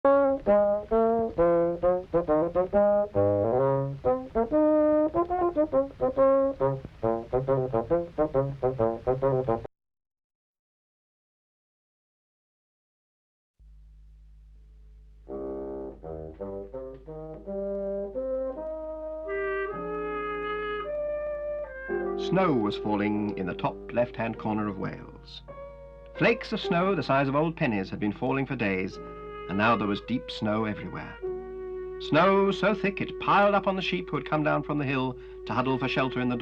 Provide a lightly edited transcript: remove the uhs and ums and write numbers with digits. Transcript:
Snow was falling in the top left-hand corner of Wales. Flakes of snow the size of old pennies had been falling for days, and now there was deep snow everywhere. Snow so thick it piled up on the sheep who had come down from the hill to huddle for shelter in the door.